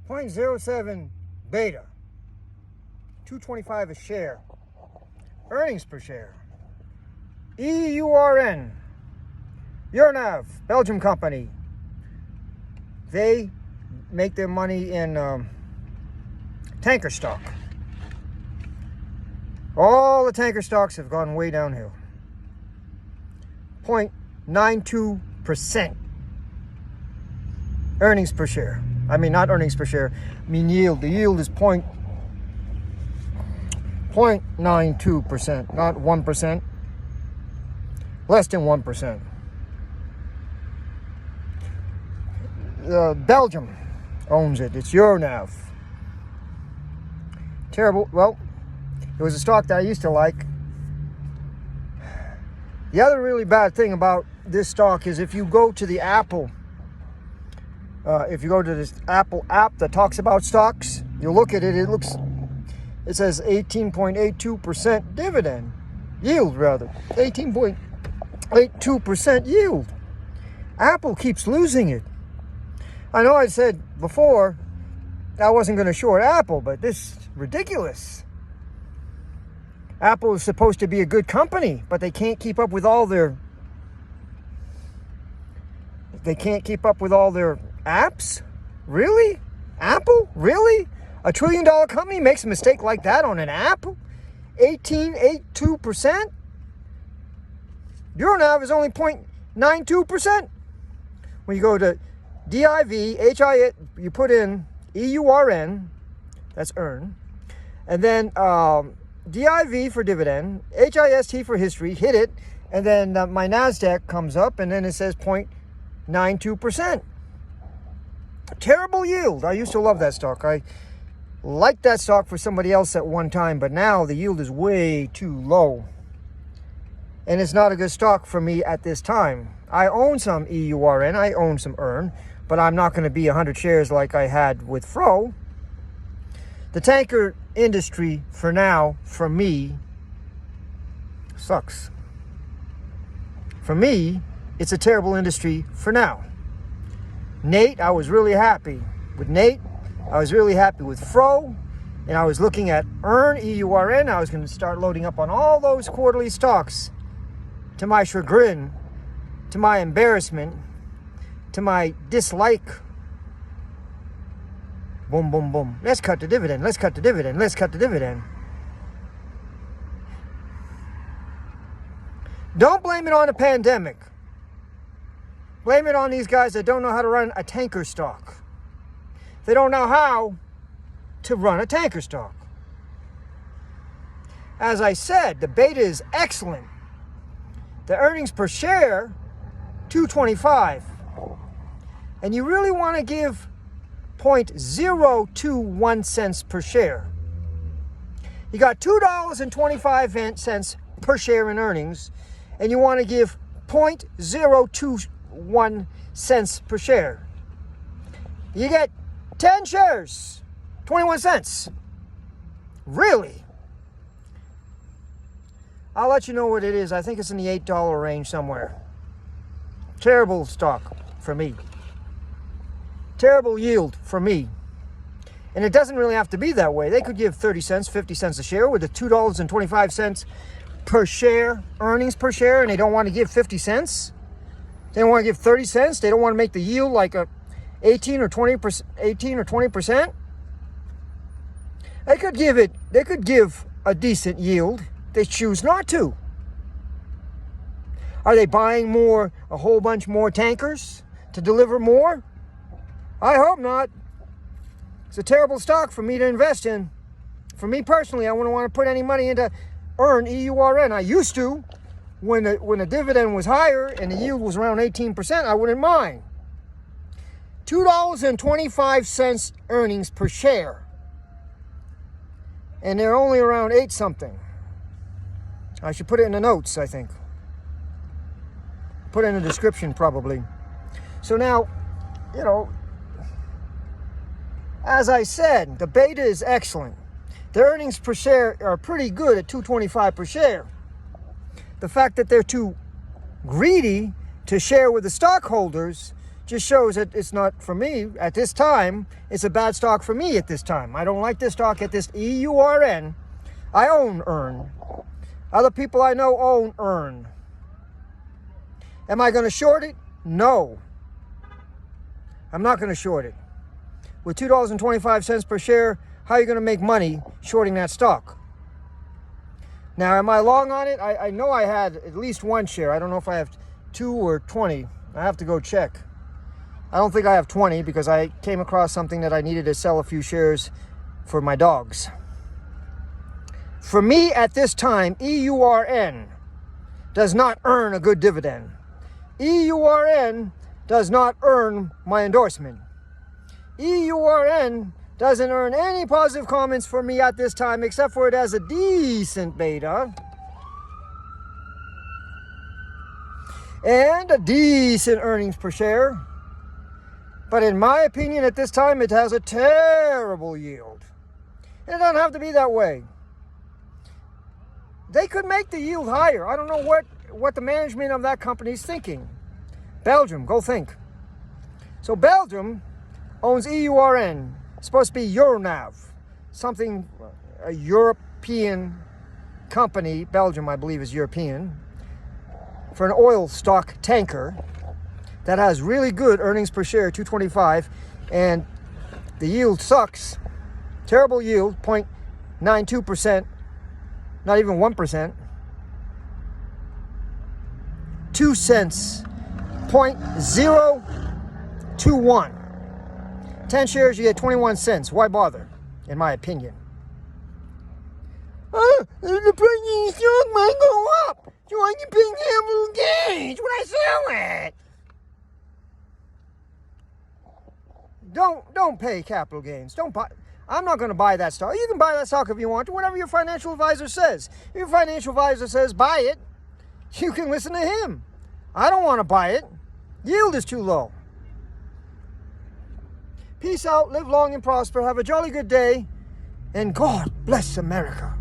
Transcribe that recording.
0.07 beta, 225 a share. Earnings per share. Eurn, Eurn, Belgium company. They make their money in tanker stock. All the tanker stocks have gone way downhill. 0.92% earnings per share. I mean, not earnings per share. I mean yield. The yield is 0.92%, not 1%. Less than 1%. Belgium owns it. It's Eurn. Terrible. Well, it was a stock that I used to like. The other really bad thing about this stock is if you go to the Apple, if you go to this Apple app that talks about stocks, you look at it, it says 18.82% dividend yield, rather 18.82% yield. Apple keeps losing it. I know I said before I wasn't going to short Apple, but this is ridiculous. Apple is supposed to be a good company, but they can't keep up with all their apps? Really? Apple? Really? A $1 trillion company makes a mistake like that on an app? 18.82%? Eurn is only 0.92%. When you go to DIV, you put in EURN, that's earn, and then DIV for dividend, HIST for history, hit it, and then my NASDAQ comes up, and then it says 0.92%. Terrible yield. I used to love that stock. I liked that stock for somebody else at one time, but now the yield is way too low. And it's not a good stock for me at this time. I own some EURN, I own some Eurn, but I'm not going to be 100 shares like I had with Fro. The tanker industry, for now, for me, sucks. For me, it's a terrible industry for now. Nate, I was really happy with Nate. I was really happy with Fro. And I was looking at Eurn, EURN. I was going to start loading up on all those quarterly stocks. To my chagrin, to my embarrassment, to my dislike. Boom, boom, boom. Let's cut the dividend. Let's cut the dividend. Let's cut the dividend. Don't blame it on the pandemic. Blame it on these guys that don't know how to run a tanker stock. They don't know how to run a tanker stock. As I said, the beta is excellent. The earnings per share, $2.25. And you really want to give 0.021 cents per share. You got $2.25 per share in earnings, and you want to give 0.021 cents per share. You get 10 shares, 21 cents. Really? I'll let you know what it is. I think it's in the $8 range somewhere. Terrible stock for me. Terrible yield for me. And it doesn't really have to be that way. They could give 30 cents, 50 cents a share with the $2.25 per share, earnings per share, and they don't want to give 50 cents. They don't want to give 30 cents. They don't want to make the yield like a 18 or 20%. They could give a decent yield. They choose not to. Are they buying a whole bunch more tankers to deliver more? I hope not. It's a terrible stock for me to invest in. For me personally, I wouldn't want to put any money into Eurn, EURN. I used to. When the dividend was higher and the yield was around 18%, I wouldn't mind. $2.25 earnings per share. And they're only around 8 something. I should put it in the notes, I think. Put it in the description, probably. So now, as I said, the beta is excellent. The earnings per share are pretty good at $2.25 per share. The fact that they're too greedy to share with the stockholders just shows that it's not for me at this time. It's a bad stock for me at this time. I don't like this stock at this EURN. I own Eurn. Other people I know own Eurn. Am I going to short it? No. I'm not going to short it. With $2.25 per share, how are you going to make money shorting that stock? Now, am I long on it? I know I had at least one share. I don't know if I have 2 or 20. I have to go check. I don't think I have 20 because I came across something that I needed to sell a few shares for my dogs. For me at this time, EURN does not earn a good dividend. EURN does not earn my endorsement. EURN doesn't earn any positive comments for me at this time, except for it has a decent beta and a decent earnings per share. But in my opinion, at this time, it has a terrible yield. And it doesn't have to be that way. They could make the yield higher. I don't know what the management of that company is thinking. Belgium, go think. So Belgium owns EURN. It's supposed to be Eurn, something, a European company. Belgium, I believe, is European. For an oil stock tanker that has really good earnings per share, 225, and the yield sucks. Terrible yield, 0.92%, not even 1%. 2 cents, 0.021. 10 shares, you get 21 cents. Why bother, in my opinion? The price of the stock might go up, so I can pay capital gains when I sell it. Don't pay capital gains. Don't buy. I'm not going to buy that stock. You can buy that stock if you want to, whatever your financial advisor says. If your financial advisor says buy it, you can listen to him. I don't want to buy it. Yield is too low. Peace out, live long and prosper, have a jolly good day, and God bless America.